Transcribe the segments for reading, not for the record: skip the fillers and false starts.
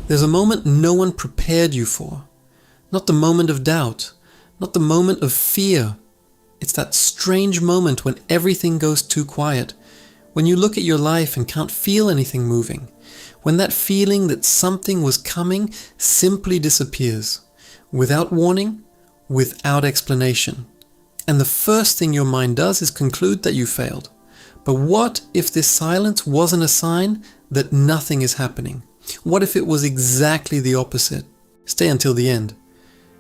There's a moment no one prepared you for. Not the moment of doubt, not the moment of fear. It's that strange moment when everything goes too quiet, when you look at your life and can't feel anything moving, when that feeling that something was coming simply disappears, without warning, without explanation. And the first thing your mind does is conclude that you failed. But what if this silence wasn't a sign that nothing is happening? What if it was exactly the opposite? Stay until the end,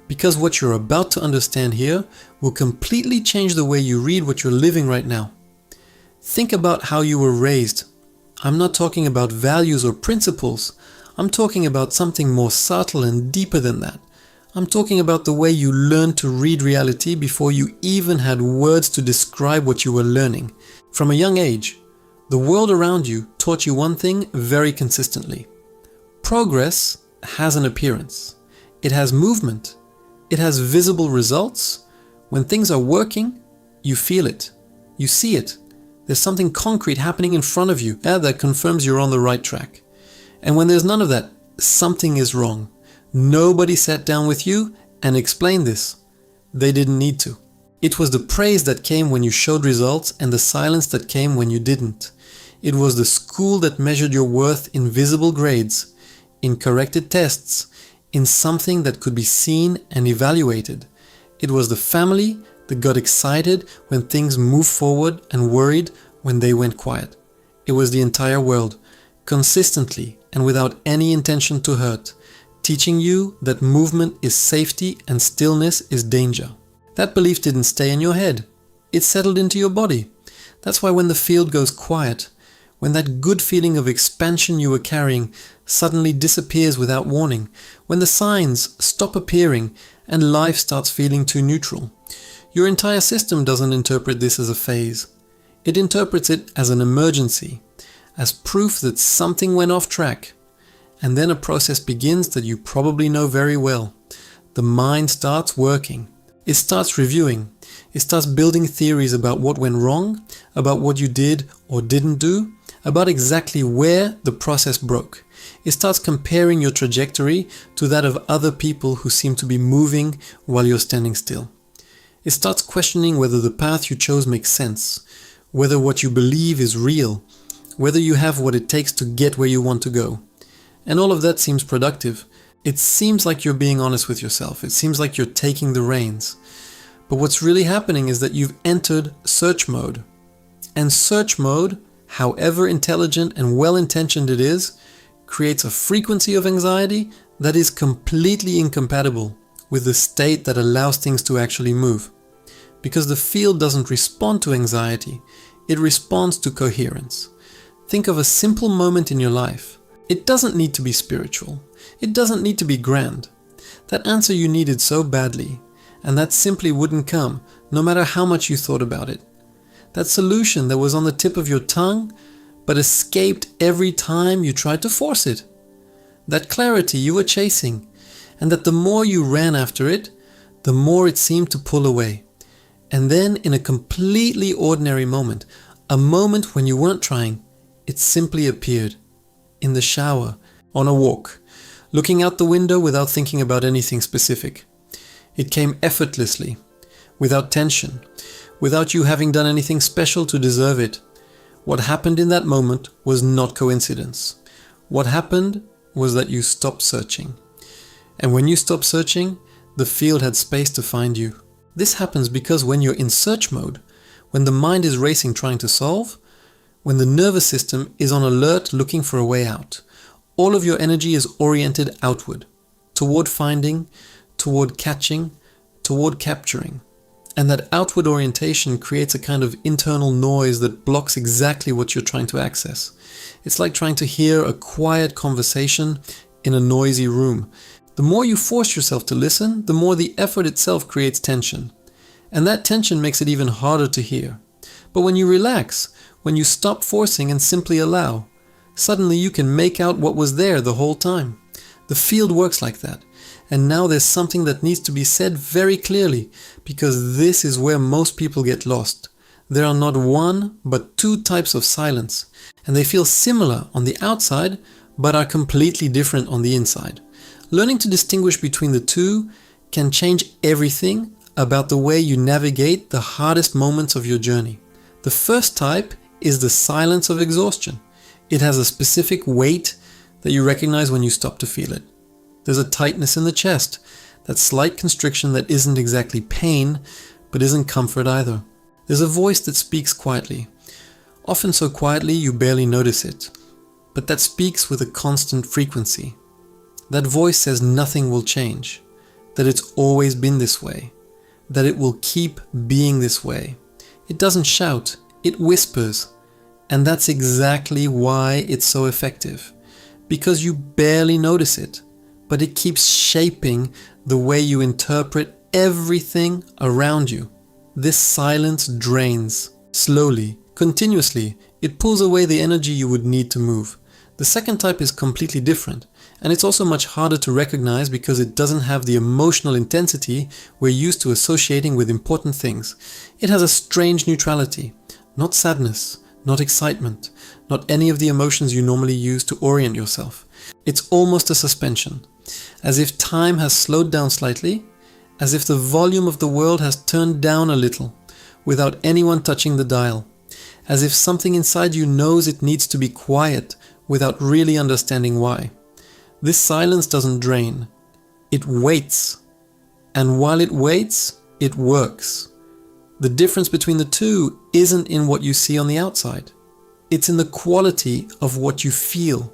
because what you're about to understand here will completely change the way you read what you're living right now. Think about how you were raised. I'm not talking about values or principles. I'm talking about something more subtle and deeper than that. I'm talking about the way you learned to read reality before you even had words to describe what you were learning. From a young age, the world around you taught you one thing very consistently. Progress has an appearance. It has movement. It has visible results. When things are working, you feel it. You see it. There's something concrete happening in front of you that confirms you're on the right track. And when there's none of that, something is wrong. Nobody sat down with you and explained this. They didn't need to. It was the praise that came when you showed results and the silence that came when you didn't. It was the school that measured your worth in visible grades, in corrected tests, in something that could be seen and evaluated. It was the family that got excited when things moved forward and worried when they went quiet. It was the entire world, consistently and without any intention to hurt, teaching you that movement is safety and stillness is danger. That belief didn't stay in your head. It settled into your body. That's why when the field goes quiet, when that good feeling of expansion you were carrying suddenly disappears without warning, when the signs stop appearing and life starts feeling too neutral, your entire system doesn't interpret this as a phase. It interprets it as an emergency, as proof that something went off track. And then a process begins that you probably know very well. The mind starts working. It starts reviewing. It starts building theories about what went wrong, about what you did or didn't do, about exactly where the process broke. It starts comparing your trajectory to that of other people who seem to be moving while you're standing still. It starts questioning whether the path you chose makes sense, whether what you believe is real, whether you have what it takes to get where you want to go. And all of that seems productive. It seems like you're being honest with yourself. It seems like you're taking the reins. But what's really happening is that you've entered search mode. And search mode, however intelligent and well-intentioned it is, creates a frequency of anxiety that is completely incompatible with the state that allows things to actually move. Because the field doesn't respond to anxiety, it responds to coherence. Think of a simple moment in your life. It doesn't need to be spiritual. It doesn't need to be grand. That answer you needed so badly, and that simply wouldn't come, no matter how much you thought about it. That solution that was on the tip of your tongue, but escaped every time you tried to force it. That clarity you were chasing, and that the more you ran after it, the more it seemed to pull away. And then in a completely ordinary moment, a moment when you weren't trying, it simply appeared. In the shower, on a walk, looking out the window without thinking about anything specific. It came effortlessly, without tension, without you having done anything special to deserve it. What happened in that moment was not coincidence. What happened was that you stopped searching. And when you stopped searching, the field had space to find you. This happens because when you're in search mode, when the mind is racing trying to solve, when the nervous system is on alert looking for a way out, all of your energy is oriented outward, toward finding, toward catching, toward capturing. And that outward orientation creates a kind of internal noise that blocks exactly what you're trying to access. It's like trying to hear a quiet conversation in a noisy room. The more you force yourself to listen, the more the effort itself creates tension. And that tension makes it even harder to hear. But when you relax, when you stop forcing and simply allow, suddenly you can make out what was there the whole time. The field works like that. And now there's something that needs to be said very clearly, because this is where most people get lost. There are not one, but two types of silence, and they feel similar on the outside, but are completely different on the inside. Learning to distinguish between the two can change everything about the way you navigate the hardest moments of your journey. The first type is the silence of exhaustion. It has a specific weight that you recognize when you stop to feel it. There's a tightness in the chest, that slight constriction that isn't exactly pain, but isn't comfort either. There's a voice that speaks quietly, often so quietly you barely notice it, but that speaks with a constant frequency. That voice says nothing will change, that it's always been this way, that it will keep being this way. It doesn't shout, it whispers, and that's exactly why it's so effective, because you barely notice it, but it keeps shaping the way you interpret everything around you. This silence drains, slowly, continuously. It pulls away the energy you would need to move. The second type is completely different, and it's also much harder to recognize because it doesn't have the emotional intensity we're used to associating with important things. It has a strange neutrality, not sadness, not excitement, not any of the emotions you normally use to orient yourself. It's almost a suspension, as if time has slowed down slightly, as if the volume of the world has turned down a little, without anyone touching the dial, as if something inside you knows it needs to be quiet without really understanding why. This silence doesn't drain, it waits, and while it waits, it works. The difference between the two isn't in what you see on the outside, it's in the quality of what you feel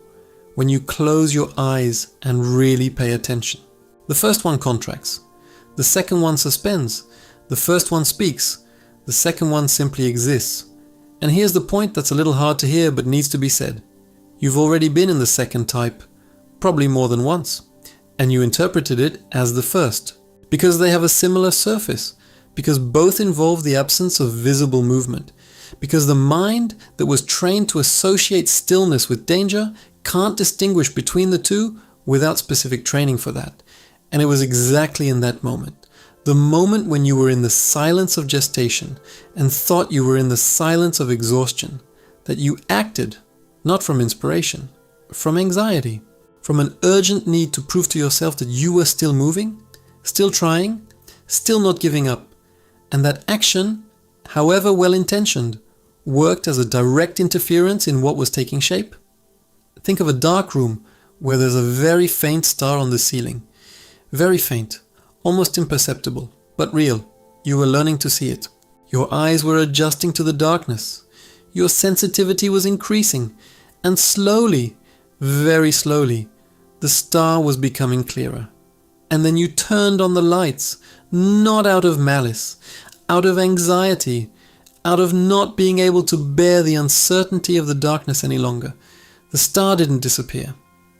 when you close your eyes and really pay attention. The first one contracts, the second one suspends, the first one speaks, the second one simply exists. And here's the point that's a little hard to hear but needs to be said. You've already been in the second type, probably more than once, and you interpreted it as the first, because they have a similar surface, because both involve the absence of visible movement, because the mind that was trained to associate stillness with danger can't distinguish between the two without specific training for that. And it was exactly in that moment, the moment when you were in the silence of gestation and thought you were in the silence of exhaustion, that you acted, not from inspiration, from anxiety, from an urgent need to prove to yourself that you were still moving, still trying, still not giving up, and that action, however well-intentioned, worked as a direct interference in what was taking shape. Think of a dark room where there's a very faint star on the ceiling. Very faint, almost imperceptible, but real. You were learning to see it. Your eyes were adjusting to the darkness. Your sensitivity was increasing, and slowly, very slowly, the star was becoming clearer. And then you turned on the lights, not out of malice, out of anxiety, out of not being able to bear the uncertainty of the darkness any longer. The star didn't disappear.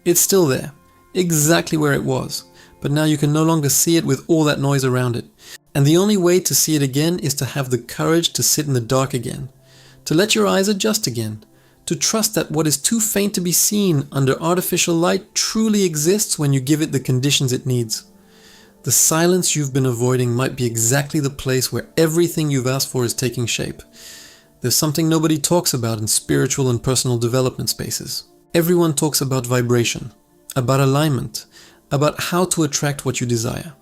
It's still there, exactly where it was, but now you can no longer see it with all that noise around it. And the only way to see it again is to have the courage to sit in the dark again, to let your eyes adjust again, to trust that what is too faint to be seen under artificial light truly exists when you give it the conditions it needs. The silence you've been avoiding might be exactly the place where everything you've asked for is taking shape. There's something nobody talks about in spiritual and personal development spaces. Everyone talks about vibration, about alignment, about how to attract what you desire.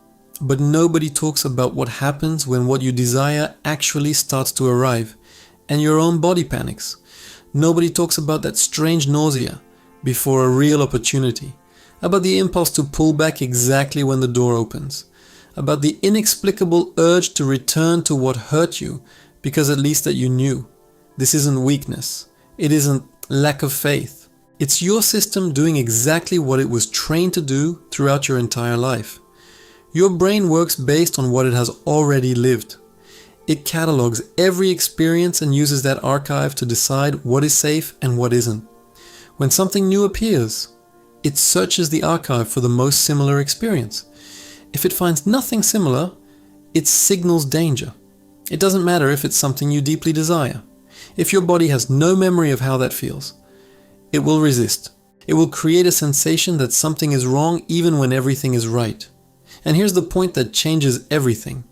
But nobody talks about what happens when what you desire actually starts to arrive and your own body panics. Nobody talks about that strange nausea before a real opportunity, about the impulse to pull back exactly when the door opens, about the inexplicable urge to return to what hurt you because at least that you knew. This isn't weakness. It isn't lack of faith. It's your system doing exactly what it was trained to do throughout your entire life. Your brain works based on what it has already lived. It catalogs every experience and uses that archive to decide what is safe and what isn't. When something new appears, it searches the archive for the most similar experience. If it finds nothing similar, it signals danger. It doesn't matter if it's something you deeply desire. If your body has no memory of how that feels, it will resist. It will create a sensation that something is wrong even when everything is right. And here's the point that changes everything.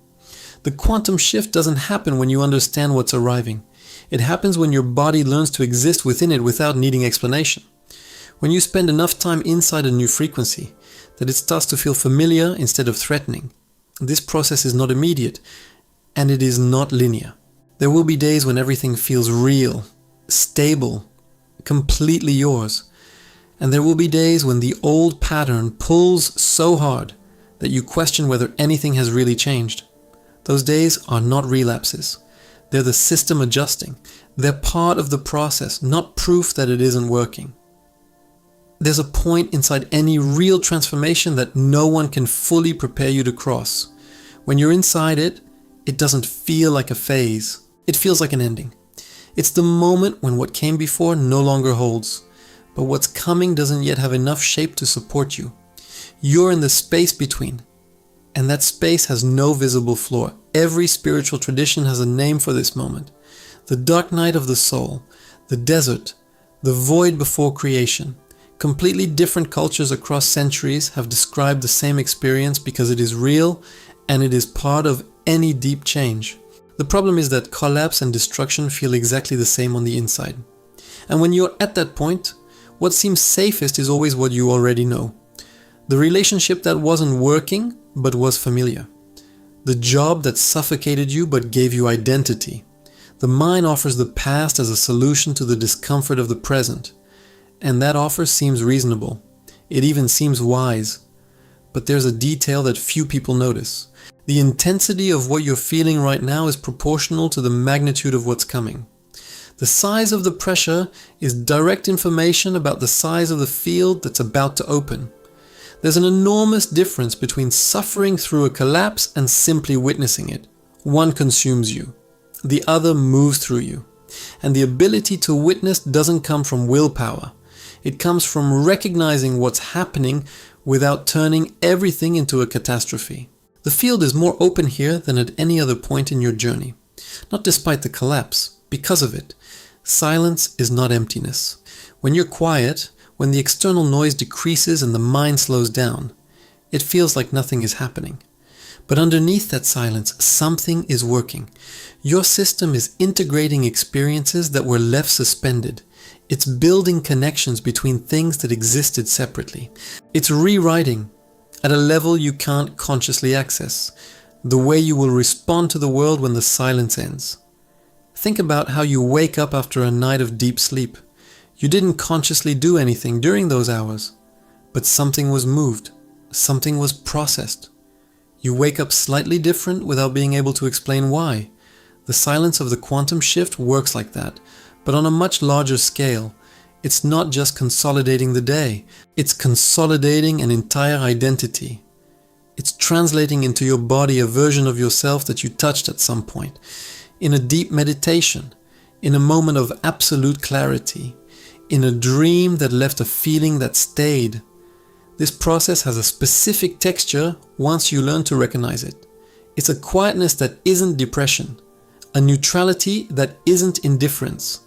The quantum shift doesn't happen when you understand what's arriving. It happens when your body learns to exist within it without needing explanation. When you spend enough time inside a new frequency, that it starts to feel familiar instead of threatening. This process is not immediate, and it is not linear. There will be days when everything feels real, stable, completely yours. And there will be days when the old pattern pulls so hard that you question whether anything has really changed. Those days are not relapses. They're the system adjusting. They're part of the process, not proof that it isn't working. There's a point inside any real transformation that no one can fully prepare you to cross. When you're inside it, it doesn't feel like a phase. It feels like an ending. It's the moment when what came before no longer holds, but what's coming doesn't yet have enough shape to support you. You're in the space between, and that space has no visible floor. Every spiritual tradition has a name for this moment. The dark night of the soul, the desert, the void before creation. Completely different cultures across centuries have described the same experience because it is real and it is part of any deep change. The problem is that collapse and destruction feel exactly the same on the inside. And when you're at that point, what seems safest is always what you already know. The relationship that wasn't working but was familiar. The job that suffocated you but gave you identity. The mind offers the past as a solution to the discomfort of the present. And that offer seems reasonable. It even seems wise. But there's a detail that few people notice. The intensity of what you're feeling right now is proportional to the magnitude of what's coming. The size of the pressure is direct information about the size of the field that's about to open. There's an enormous difference between suffering through a collapse and simply witnessing it. One consumes you. The other moves through you. And the ability to witness doesn't come from willpower. It comes from recognizing what's happening without turning everything into a catastrophe. The field is more open here than at any other point in your journey. Not despite the collapse, because of it. Silence is not emptiness. When you're quiet, when the external noise decreases and the mind slows down, it feels like nothing is happening. But underneath that silence, something is working. Your system is integrating experiences that were left suspended. It's building connections between things that existed separately. It's rewriting, at a level you can't consciously access, the way you will respond to the world when the silence ends. Think about how you wake up after a night of deep sleep. You didn't consciously do anything during those hours, but something was moved, something was processed. You wake up slightly different without being able to explain why. The silence of the quantum shift works like that, but on a much larger scale. It's not just consolidating the day, it's consolidating an entire identity. It's translating into your body a version of yourself that you touched at some point, in a deep meditation, in a moment of absolute clarity, in a dream that left a feeling that stayed. This process has a specific texture once you learn to recognize it. It's a quietness that isn't depression, a neutrality that isn't indifference,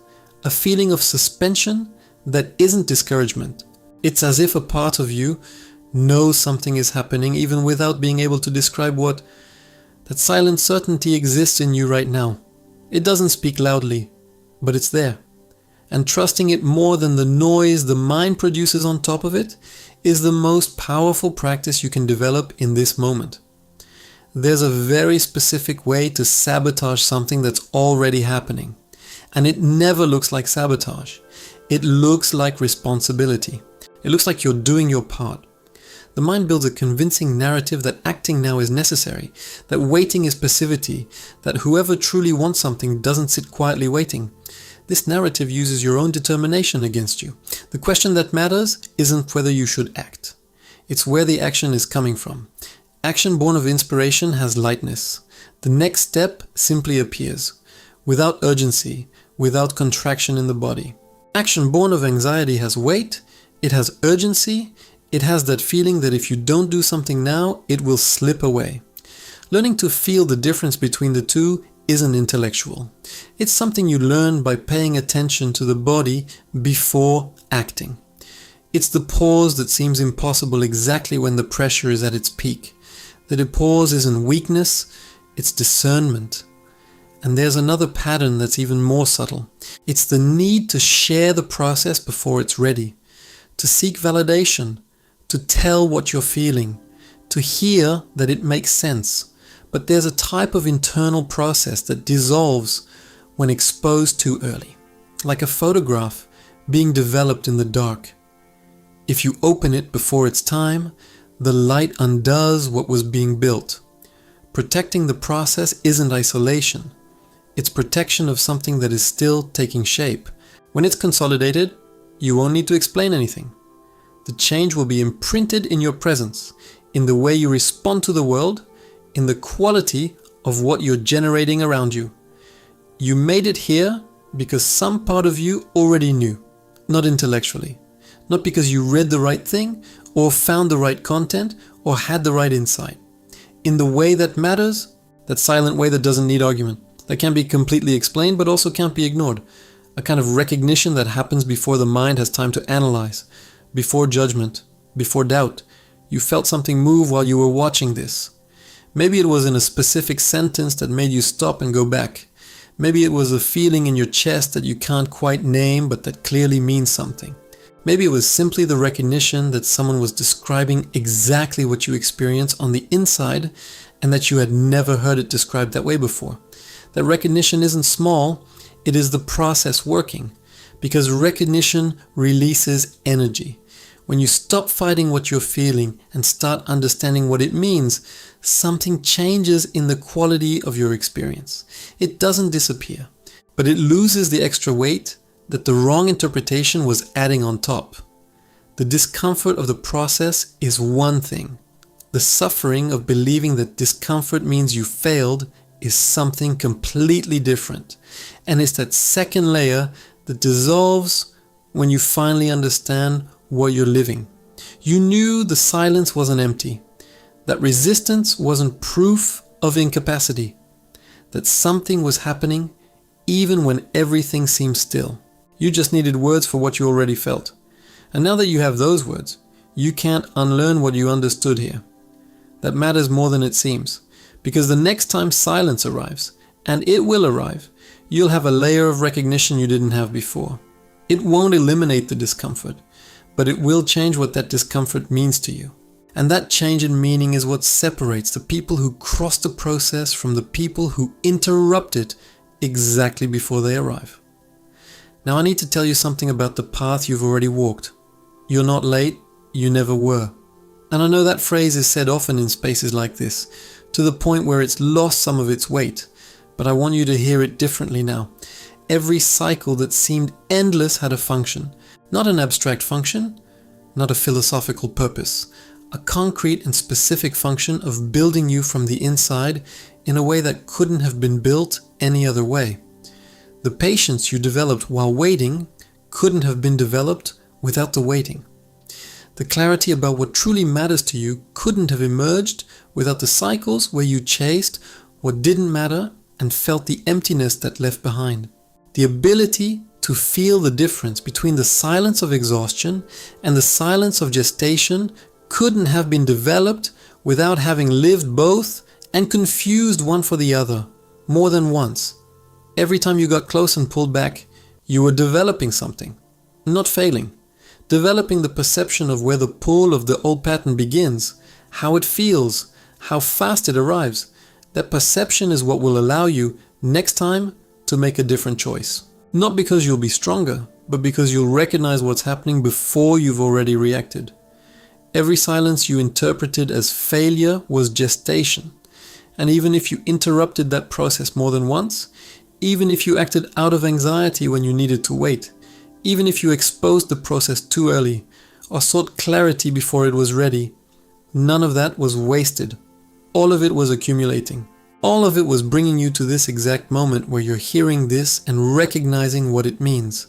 a feeling of suspension that isn't discouragement. It's as if a part of you knows something is happening even without being able to describe what. That silent certainty exists in you right now. It doesn't speak loudly, but it's there. And trusting it more than the noise the mind produces on top of it is the most powerful practice you can develop in this moment. There's a very specific way to sabotage something that's already happening. And it never looks like sabotage. It looks like responsibility. It looks like you're doing your part. The mind builds a convincing narrative that acting now is necessary, that waiting is passivity, that whoever truly wants something doesn't sit quietly waiting. This narrative uses your own determination against you. The question that matters isn't whether you should act. It's where the action is coming from. Action born of inspiration has lightness. The next step simply appears, without urgency, without contraction in the body. Action born of anxiety has weight, it has urgency, it has that feeling that if you don't do something now, it will slip away. Learning to feel the difference between the two isn't intellectual. It's something you learn by paying attention to the body before acting. It's the pause that seems impossible exactly when the pressure is at its peak. That a pause isn't weakness, it's discernment. And there's another pattern that's even more subtle. It's the need to share the process before it's ready. to seek validation, to tell what you're feeling, to hear that it makes sense. But there's a type of internal process that dissolves when exposed too early, like a photograph being developed in the dark. If you open it before its time, the light undoes what was being built. Protecting the process isn't isolation. It's protection of something that is still taking shape. When it's consolidated, you won't need to explain anything. The change will be imprinted in your presence, in the way you respond to the world, in the quality of what you're generating around you. You made it here because some part of you already knew, not intellectually, not because you read the right thing or found the right content or had the right insight. In the way that matters, that silent way that doesn't need argument, that can be completely explained but also can't be ignored. A kind of recognition that happens before the mind has time to analyze, before judgment, before doubt. You felt something move while you were watching this. Maybe it was in a specific sentence that made you stop and go back. Maybe it was a feeling in your chest that you can't quite name but that clearly means something. Maybe it was simply the recognition that someone was describing exactly what you experience on the inside and that you had never heard it described that way before. That recognition isn't small, it is the process working, because recognition releases energy. When you stop fighting what you're feeling and start understanding what it means, something changes in the quality of your experience. It doesn't disappear, but it loses the extra weight that the wrong interpretation was adding on top. The discomfort of the process is one thing. The suffering of believing that discomfort means you failed is something completely different. And it's that second layer that dissolves when you finally understand what you're living. You knew the silence wasn't empty, that resistance wasn't proof of incapacity, that something was happening even when everything seemed still. You just needed words for what you already felt. And now that you have those words, you can't unlearn what you understood here. That matters more than it seems, because the next time silence arrives, and it will arrive, you'll have a layer of recognition you didn't have before. It won't eliminate the discomfort, but it will change what that discomfort means to you. And that change in meaning is what separates the people who cross the process from the people who interrupt it exactly before they arrive. Now I need to tell you something about the path you've already walked. You're not late, you never were. And I know that phrase is said often in spaces like this, to the point where it's lost some of its weight, but I want you to hear it differently now. Every cycle that seemed endless had a function, not an abstract function, not a philosophical purpose, a concrete and specific function of building you from the inside in a way that couldn't have been built any other way. The patience you developed while waiting couldn't have been developed without the waiting. The clarity about what truly matters to you couldn't have emerged without the cycles where you chased what didn't matter and felt the emptiness that left behind. The ability to feel the difference between the silence of exhaustion and the silence of gestation couldn't have been developed without having lived both and confused one for the other more than once. Every time you got close and pulled back, you were developing something, not failing. Developing the perception of where the pull of the old pattern begins, how it feels, how fast it arrives. That perception is what will allow you, next time, to make a different choice. Not because you'll be stronger, but because you'll recognize what's happening before you've already reacted. Every silence you interpreted as failure was gestation. And even if you interrupted that process more than once, even if you acted out of anxiety when you needed to wait, even if you exposed the process too early or sought clarity before it was ready, none of that was wasted. All of it was accumulating. All of it was bringing you to this exact moment where you're hearing this and recognizing what it means.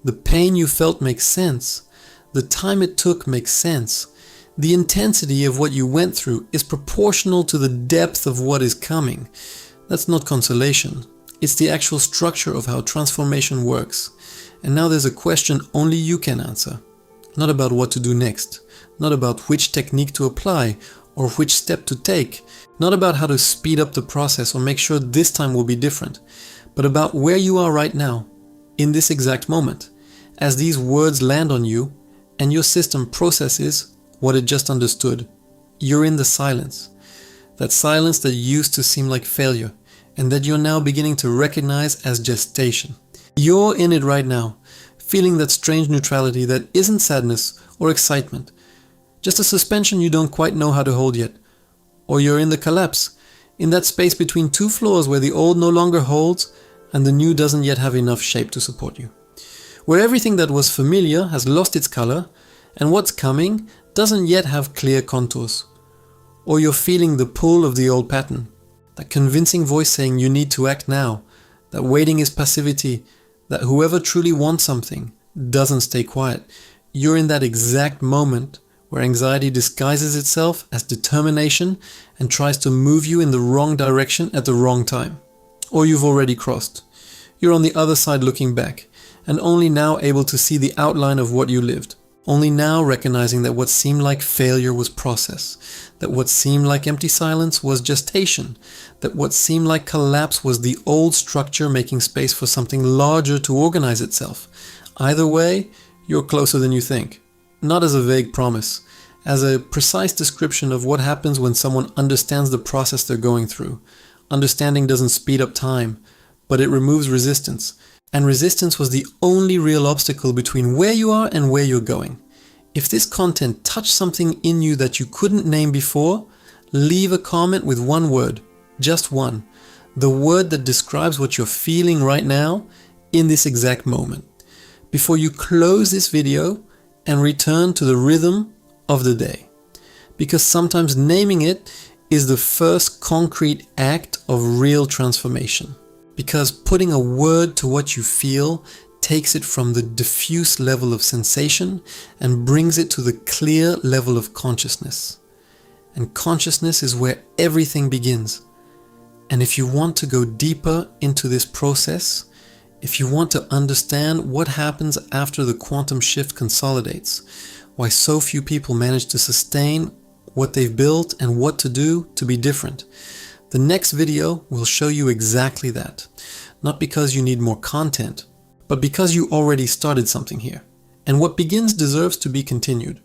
The pain you felt makes sense. The time it took makes sense. The intensity of what you went through is proportional to the depth of what is coming. That's not consolation. It's the actual structure of how transformation works. And now there's a question only you can answer. Not about what to do next. Not about which technique to apply or which step to take. Not about how to speed up the process or make sure this time will be different. But about where you are right now, in this exact moment. As these words land on you, and your system processes what it just understood. You're in the silence. That silence that used to seem like failure and that you're now beginning to recognize as gestation. You're in it right now, feeling that strange neutrality that isn't sadness or excitement, just a suspension you don't quite know how to hold yet. Or you're in the collapse, in that space between two floors where the old no longer holds and the new doesn't yet have enough shape to support you. Where everything that was familiar has lost its color and what's coming doesn't yet have clear contours. Or you're feeling the pull of the old pattern, that convincing voice saying you need to act now, that waiting is passivity, that whoever truly wants something doesn't stay quiet. You're in that exact moment where anxiety disguises itself as determination and tries to move you in the wrong direction at the wrong time. Or you've already crossed. You're on the other side looking back, and only now able to see the outline of what you lived. Only now recognizing that what seemed like failure was process, that what seemed like empty silence was gestation, that what seemed like collapse was the old structure making space for something larger to organize itself. Either way, you're closer than you think. Not as a vague promise, as a precise description of what happens when someone understands the process they're going through. Understanding doesn't speed up time, but it removes resistance. And resistance was the only real obstacle between where you are and where you're going. If this content touched something in you that you couldn't name before, leave a comment with one word, just one. The word that describes what you're feeling right now in this exact moment. Before you close this video and return to the rhythm of the day. Because sometimes naming it is the first concrete act of real transformation. Because putting a word to what you feel takes it from the diffuse level of sensation and brings it to the clear level of consciousness. And consciousness is where everything begins. And if you want to go deeper into this process, if you want to understand what happens after the quantum shift consolidates, why so few people manage to sustain what they've built and what to do to be different, the next video will show you exactly that. Not because you need more content, but because you already started something here. And what begins deserves to be continued.